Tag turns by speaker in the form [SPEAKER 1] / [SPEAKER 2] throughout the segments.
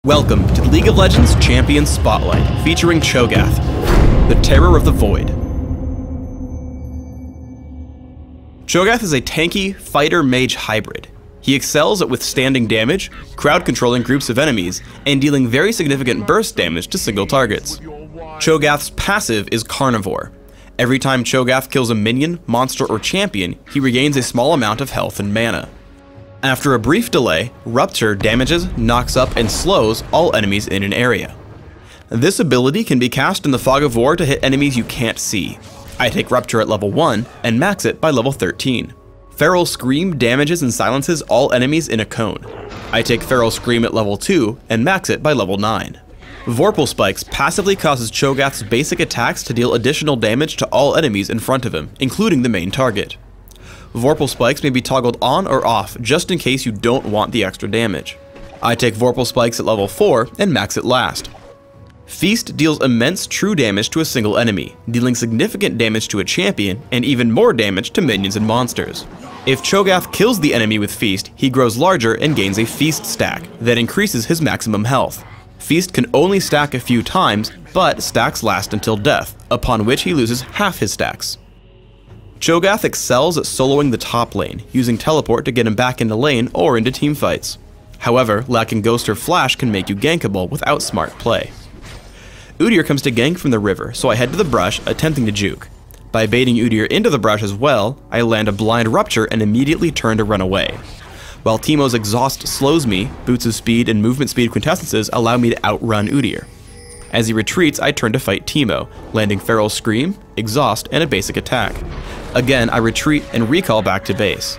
[SPEAKER 1] Welcome to the League of Legends Champion Spotlight, featuring Cho'Gath, the Terror of the Void. Cho'Gath is a tanky fighter-mage hybrid. He excels at withstanding damage, crowd-controlling groups of enemies, and dealing very significant burst damage to single targets. Cho'Gath's passive is Carnivore. Every time Cho'Gath kills a minion, monster, or champion, he regains a small amount of health and mana. After a brief delay, Rupture damages, knocks up, and slows all enemies in an area. This ability can be cast in the Fog of War to hit enemies you can't see. I take Rupture at level 1 and max it by level 13. Feral Scream damages and silences all enemies in a cone. I take Feral Scream at level 2 and max it by level 9. Vorpal Spikes passively causes Cho'Gath's basic attacks to deal additional damage to all enemies in front of him, including the main target. Vorpal Spikes may be toggled on or off just in case you don't want the extra damage. I take Vorpal Spikes at level 4 and max it last. Feast deals immense true damage to a single enemy, dealing significant damage to a champion and even more damage to minions and monsters. If Cho'Gath kills the enemy with Feast, he grows larger and gains a Feast stack that increases his maximum health. Feast can only stack a few times, but stacks last until death, upon which he loses half his stacks. Cho'Gath excels at soloing the top lane, using teleport to get him back into lane or into teamfights. However, lacking Ghost or Flash can make you gankable without smart play. Udyr comes to gank from the river, so I head to the brush, attempting to juke. By baiting Udyr into the brush as well, I land a blind Rupture and immediately turn to run away. While Teemo's Exhaust slows me, Boots of Speed and Movement Speed quintessences allow me to outrun Udyr. As he retreats, I turn to fight Teemo, landing Feral Scream, Exhaust, and a basic attack. Again, I retreat and recall back to base.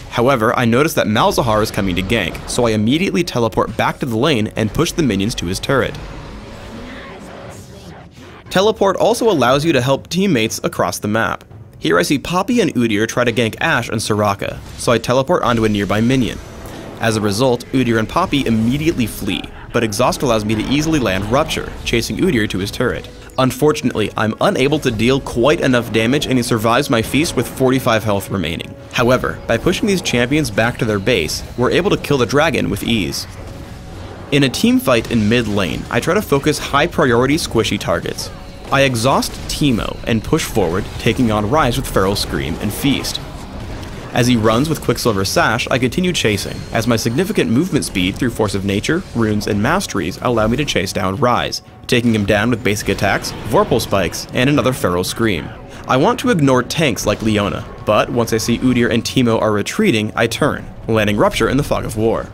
[SPEAKER 1] However, I notice that Malzahar is coming to gank, so I immediately teleport back to the lane and push the minions to his turret. Teleport also allows you to help teammates across the map. Here I see Poppy and Udyr try to gank Ashe and Soraka, so I teleport onto a nearby minion. As a result, Udyr and Poppy immediately flee, but Exhaust allows me to easily land Rupture, chasing Udyr to his turret. Unfortunately, I'm unable to deal quite enough damage and he survives my feast with 45 health remaining. However, by pushing these champions back to their base, we're able to kill the dragon with ease. In a team fight in mid lane, I try to focus high priority squishy targets. I exhaust Teemo and push forward, taking on Ryze with Feral Scream and Feast. As he runs with Quicksilver Sash, I continue chasing, as my significant movement speed through Force of Nature, Runes, and Masteries allow me to chase down Ryze, taking him down with basic attacks, Vorpal Spikes, and another Feral Scream. I want to ignore tanks like Leona, but once I see Udyr and Teemo are retreating, I turn, landing Rupture in the Fog of War.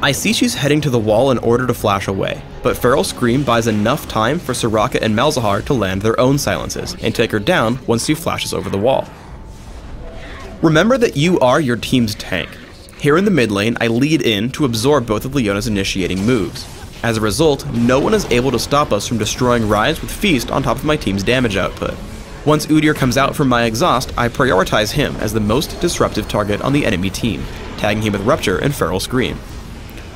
[SPEAKER 1] I see she's heading to the wall in order to flash away, but Feral Scream buys enough time for Soraka and Malzahar to land their own silences and take her down once she flashes over the wall. Remember that you are your team's tank. Here in the mid lane, I lead in to absorb both of Leona's initiating moves. As a result, no one is able to stop us from destroying Ryze with Feast on top of my team's damage output. Once Udyr comes out from my exhaust, I prioritize him as the most disruptive target on the enemy team, tagging him with Rupture and Feral Scream.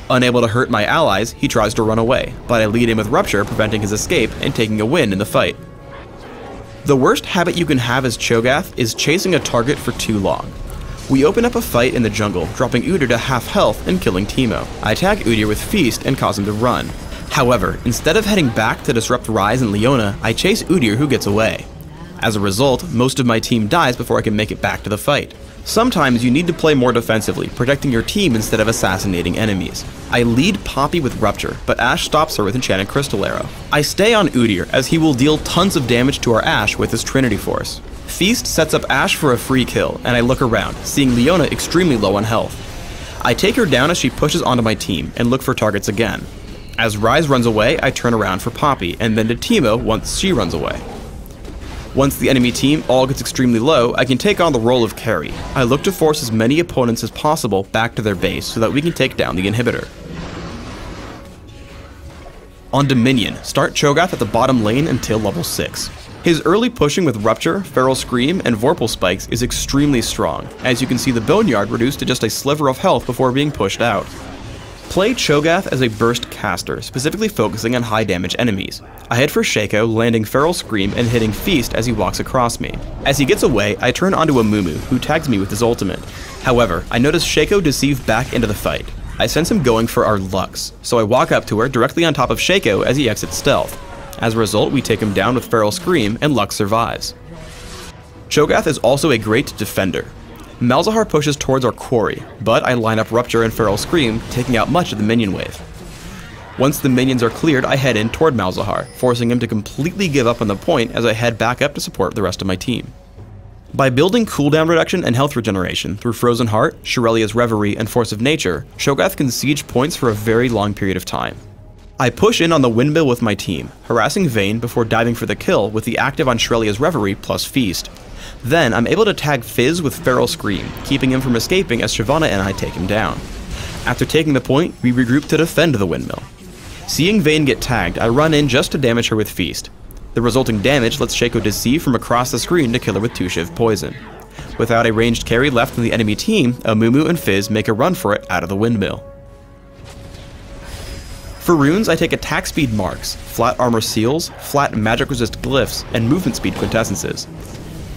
[SPEAKER 1] Unable to hurt my allies, he tries to run away, but I lead in with Rupture, preventing his escape and taking a win in the fight. The worst habit you can have as Cho'Gath is chasing a target for too long. We open up a fight in the jungle, dropping Udyr to half health and killing Teemo. I tag Udyr with Feast and cause him to run. However, instead of heading back to disrupt Ryze and Leona, I chase Udyr, who gets away. As a result, most of my team dies before I can make it back to the fight. Sometimes you need to play more defensively, protecting your team instead of assassinating enemies. I lead Poppy with Rupture, but Ashe stops her with Enchanted Crystal Arrow. I stay on Udyr, as he will deal tons of damage to our Ashe with his Trinity Force. Feast sets up Ashe for a free kill, and I look around, seeing Leona extremely low on health. I take her down as she pushes onto my team, and look for targets again. As Ryze runs away, I turn around for Poppy, and then to Teemo once she runs away. Once the enemy team all gets extremely low, I can take on the role of carry. I look to force as many opponents as possible back to their base so that we can take down the inhibitor. On Dominion, start Cho'Gath at the bottom lane until level 6. His early pushing with Rupture, Feral Scream, and Vorpal Spikes is extremely strong, as you can see the Boneyard reduced to just a sliver of health before being pushed out. Play Cho'Gath as a burst caster, specifically focusing on high damage enemies. I head for Shaco, landing Feral Scream and hitting Feast as he walks across me. As he gets away, I turn onto a Mumu, who tags me with his ultimate. However, I notice Shaco deceive back into the fight. I sense him going for our Lux, so I walk up to her directly on top of Shaco as he exits stealth. As a result, we take him down with Feral Scream, and Lux survives. Cho'Gath is also a great defender. Malzahar pushes towards our quarry, but I line up Rupture and Feral Scream, taking out much of the minion wave. Once the minions are cleared, I head in toward Malzahar, forcing him to completely give up on the point as I head back up to support the rest of my team. By building cooldown reduction and health regeneration through Frozen Heart, Shirelia's Reverie, and Force of Nature, Cho'Gath can siege points for a very long period of time. I push in on the windmill with my team, harassing Vayne before diving for the kill with the active on Shirelia's Reverie plus Feast. Then I'm able to tag Fizz with Feral Scream, keeping him from escaping as Shyvana and I take him down. After taking the point, we regroup to defend the windmill. Seeing Vayne get tagged, I run in just to damage her with Feast. The resulting damage lets Shaco deceive from across the screen to kill her with 2 Shiv poison. Without a ranged carry left in the enemy team, Amumu and Fizz make a run for it out of the windmill. For runes, I take attack speed marks, flat armor seals, flat magic resist glyphs, and movement speed quintessences.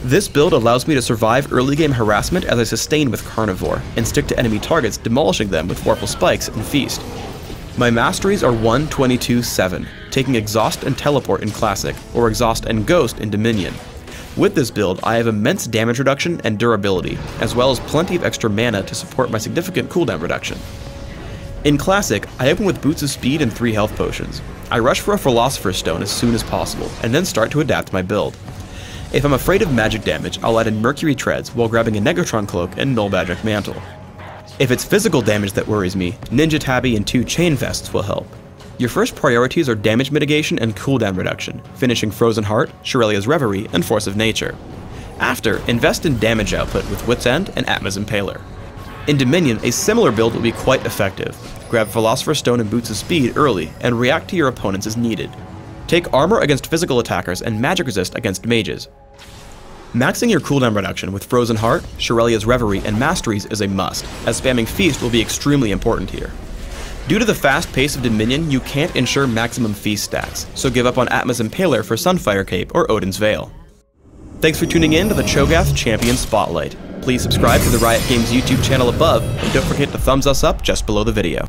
[SPEAKER 1] This build allows me to survive early game harassment as I sustain with Carnivore, and stick to enemy targets, demolishing them with Vorpal Spikes and Feast. My masteries are 1, 22, 7, taking Exhaust and Teleport in Classic, or Exhaust and Ghost in Dominion. With this build, I have immense damage reduction and durability, as well as plenty of extra mana to support my significant cooldown reduction. In Classic, I open with Boots of Speed and 3 health potions. I rush for a Philosopher's Stone as soon as possible, and then start to adapt my build. If I'm afraid of magic damage, I'll add in Mercury Treads while grabbing a Negatron Cloak and Null Magic Mantle. If it's physical damage that worries me, Ninja Tabby and 2 Chain Vests will help. Your first priorities are damage mitigation and cooldown reduction, finishing Frozen Heart, Shirelia's Reverie, and Force of Nature. After, invest in damage output with Wit's End and Atma's Impaler. In Dominion, a similar build will be quite effective. Grab Philosopher's Stone and Boots of Speed early, and react to your opponents as needed. Take armor against physical attackers and magic resist against mages. Maxing your cooldown reduction with Frozen Heart, Shirelia's Reverie, and Masteries is a must, as spamming Feast will be extremely important here. Due to the fast pace of Dominion, you can't ensure maximum Feast stats, so give up on Atma's Impaler for Sunfire Cape or Odin's Veil. Thanks for tuning in to the Cho'Gath Champion Spotlight. Please subscribe to the Riot Games YouTube channel above, and don't forget to thumbs us up just below the video.